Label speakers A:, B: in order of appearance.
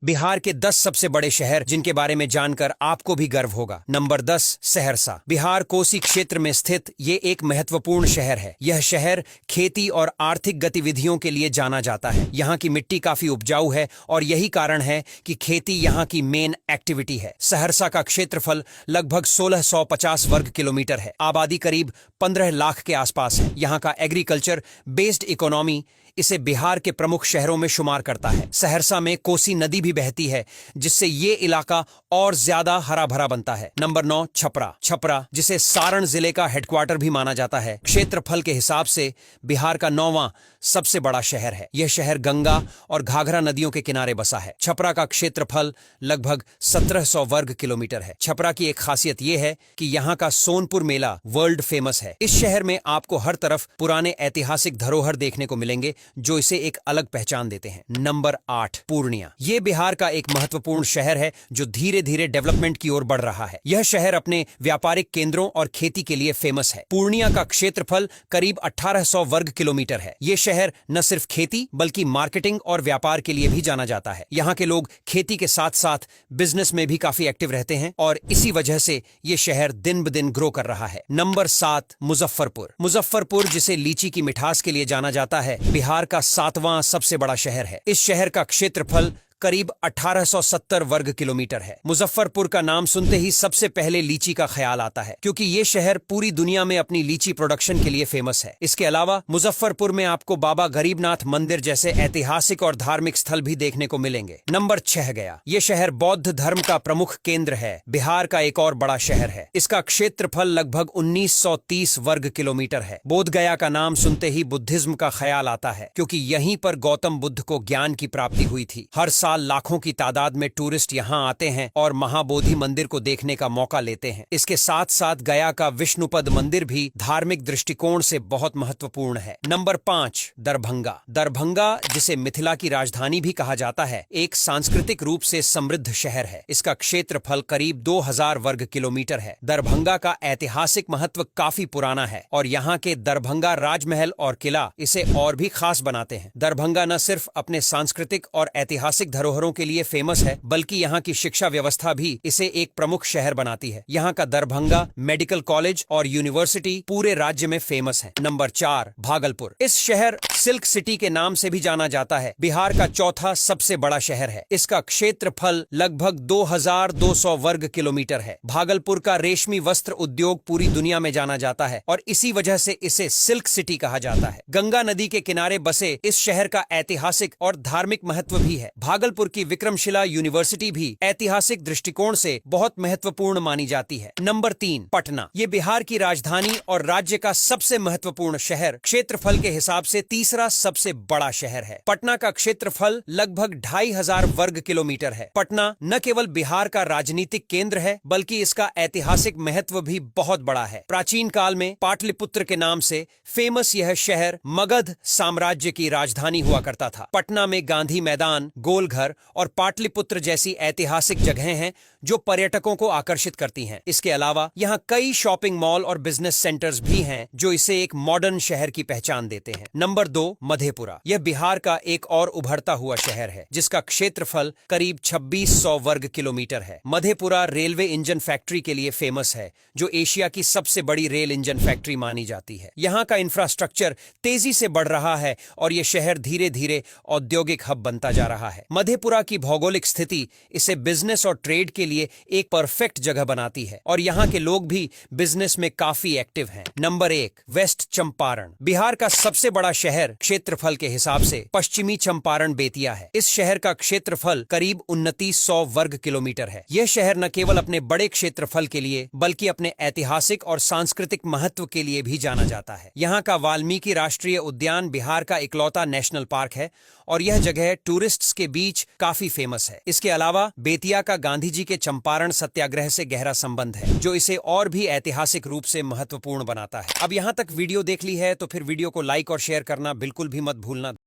A: बिहार के 10 सबसे बड़े शहर जिनके बारे में जानकर आपको भी गर्व होगा। नंबर 10, सहरसा। बिहार कोसी क्षेत्र में स्थित ये एक महत्वपूर्ण शहर है। यह शहर खेती और आर्थिक गतिविधियों के लिए जाना जाता है। यहाँ की मिट्टी काफी उपजाऊ है और यही कारण है कि खेती यहाँ की मेन एक्टिविटी है। सहरसा का क्षेत्रफल लगभग 1650 वर्ग किलोमीटर है। आबादी करीब 15 लाख के आसपास है। यहाँ का एग्रीकल्चर बेस्ड इकोनॉमी इसे बिहार के प्रमुख शहरों में शुमार करता है। सहरसा में कोसी नदी भी बहती है, जिससे ये इलाका और ज्यादा हरा भरा बनता है। नंबर 9, छपरा। छपरा, जिसे सारण जिले का हेडक्वार्टर भी माना जाता है, क्षेत्रफल के हिसाब से बिहार का 9वां सबसे बड़ा शहर है। यह शहर गंगा और घाघरा नदियों के किनारे बसा है। छपरा का क्षेत्रफल लगभग 1700 वर्ग किलोमीटर है। छपरा की एक खासियत यह है कि यहाँ का सोनपुर मेला वर्ल्ड फेमस है। इस शहर में आपको हर तरफ पुराने ऐतिहासिक धरोहर देखने को मिलेंगे, जो इसे एक अलग पहचान देते हैं। नंबर 8, पूर्णिया। यह बिहार का एक महत्वपूर्ण शहर है जो धीरे धीरे डेवलपमेंट की ओर बढ़ रहा है। यह शहर अपने व्यापारिक केंद्रों और खेती के लिए फेमस है। पूर्णिया का क्षेत्रफल करीब 1800 वर्ग किलोमीटर है। यह शहर न सिर्फ खेती बल्कि मार्केटिंग और व्यापार के लिए भी जाना जाता है। यहाँ के लोग खेती के साथ साथ बिजनेस में भी काफी एक्टिव रहते हैं और इसी वजह से यह शहर दिन ब दिन ग्रो कर रहा है। नंबर 7, मुजफ्फरपुर। मुजफ्फरपुर, जिसे लीची की मिठास के लिए जाना जाता है, बिहार का 7वां सबसे बड़ा शहर है। इस शहर का क्षेत्रफल करीब 1870 वर्ग किलोमीटर है। मुजफ्फरपुर का नाम सुनते ही सबसे पहले लीची का ख्याल आता है, क्योंकि ये शहर पूरी दुनिया में अपनी लीची प्रोडक्शन के लिए फेमस है। इसके अलावा मुजफ्फरपुर में आपको बाबा गरीबनाथ मंदिर जैसे ऐतिहासिक और धार्मिक स्थल भी देखने को मिलेंगे। नंबर 6, गया। ये शहर बौद्ध धर्म का प्रमुख केंद्र है। बिहार का एक और बड़ा शहर है। इसका क्षेत्रफल लगभग 1930 वर्ग किलोमीटर है। बोध गया का नाम सुनते ही बुद्धिज्म का ख्याल आता है, क्योंकि यहीं पर गौतम बुद्ध को ज्ञान की प्राप्ति हुई थी। हर साल लाखों की तादाद में टूरिस्ट यहाँ आते हैं और महाबोधि मंदिर को देखने का मौका लेते हैं। इसके साथ साथ गया का विष्णुपद मंदिर भी धार्मिक दृष्टिकोण से बहुत महत्वपूर्ण है। नंबर 5, दरभंगा। दरभंगा, जिसे मिथिला की राजधानी भी कहा जाता है, एक सांस्कृतिक रूप से समृद्ध शहर है। इसका क्षेत्रफल करीब 2000 वर्ग किलोमीटर है। दरभंगा का ऐतिहासिक महत्व काफी पुराना है और यहाँ के दरभंगा राजमहल और किला इसे और भी खास बनाते हैं। दरभंगा न सिर्फ अपने सांस्कृतिक और ऐतिहासिक धरोहरों के लिए फेमस है, बल्कि यहाँ की शिक्षा व्यवस्था भी इसे एक प्रमुख शहर बनाती है। यहाँ का दरभंगा मेडिकल कॉलेज और यूनिवर्सिटी पूरे राज्य में फेमस है। नंबर 4, भागलपुर। इस शहर सिल्क सिटी के नाम से भी जाना जाता है। बिहार का 4था सबसे बड़ा शहर है। इसका क्षेत्रफल लगभग 2200 वर्ग किलोमीटर है। भागलपुर का रेशमी वस्त्र उद्योग पूरी दुनिया में जाना जाता है और इसी वजह से इसे सिल्क सिटी कहा जाता है। गंगा नदी के किनारे बसे इस शहर का ऐतिहासिक और धार्मिक महत्व भी है। भागलपुर की विक्रमशिला यूनिवर्सिटी भी ऐतिहासिक दृष्टिकोण से बहुत महत्वपूर्ण मानी जाती है। नंबर 3, पटना। ये बिहार की राजधानी और राज्य का सबसे महत्वपूर्ण शहर, क्षेत्रफल के हिसाब से तीसरा सबसे बड़ा शहर है। पटना का क्षेत्रफल लगभग 2500 वर्ग किलोमीटर है। पटना न केवल बिहार का राजनीतिक केंद्र है, बल्कि इसका ऐतिहासिक महत्व भी बहुत बड़ा है। प्राचीन काल में पाटलिपुत्र के नाम से फेमस यह शहर मगध साम्राज्य की राजधानी हुआ करता था। पटना में गांधी मैदान, गोलघर और पाटलिपुत्र जैसी ऐतिहासिक जगहें हैं जो पर्यटकों को आकर्षित करती हैं। इसके अलावा यहाँ कई शॉपिंग मॉल और बिजनेस सेंटर्स भी हैं जो इसे एक मॉडर्न शहर की पहचान देते हैं। नंबर 2, मधेपुरा। यह बिहार का एक और उभरता हुआ शहर है, जिसका क्षेत्रफल करीब 2600 वर्ग किलोमीटर है। मधेपुरा रेलवे इंजन फैक्ट्री के लिए फेमस है, जो एशिया की सबसे बड़ी रेल इंजन फैक्ट्री मानी जाती है। यहाँ का इंफ्रास्ट्रक्चर तेजी से बढ़ रहा है और यह शहर धीरे धीरे औद्योगिक हब बनता जा रहा है। मधेपुरा की भौगोलिक स्थिति इसे बिजनेस और ट्रेड के लिए एक परफेक्ट जगह बनाती है और यहाँ के लोग भी बिजनेस में काफी एक्टिव हैं। Number 1, waste Champaran. बिहार का सबसे बड़ा शहर क्षेत्रफल के हिसाब से पश्चिमी चंपारण बेतिया है। इस शहर का क्षेत्रफल करीब 2900 वर्ग किलोमीटर है। यह शहर न केवल अपने बड़े क्षेत्रफल के लिए बल्कि अपने ऐतिहासिक और सांस्कृतिक महत्व के लिए भी जाना जाता है। यहाँ का वाल्मीकि राष्ट्रीय उद्यान बिहार का इकलौता नेशनल पार्क है और यह जगह टूरिस्ट्स के बीच काफी फेमस है। इसके अलावा बेतिया का गांधी जी के चंपारण सत्याग्रह से गहरा संबंध है, जो इसे और भी ऐतिहासिक रूप से महत्वपूर्ण बनाता है। अब यहाँ तक वीडियो देख ली है तो फिर वीडियो को लाइक और शेयर करना बिल्कुल भी मत भूलना।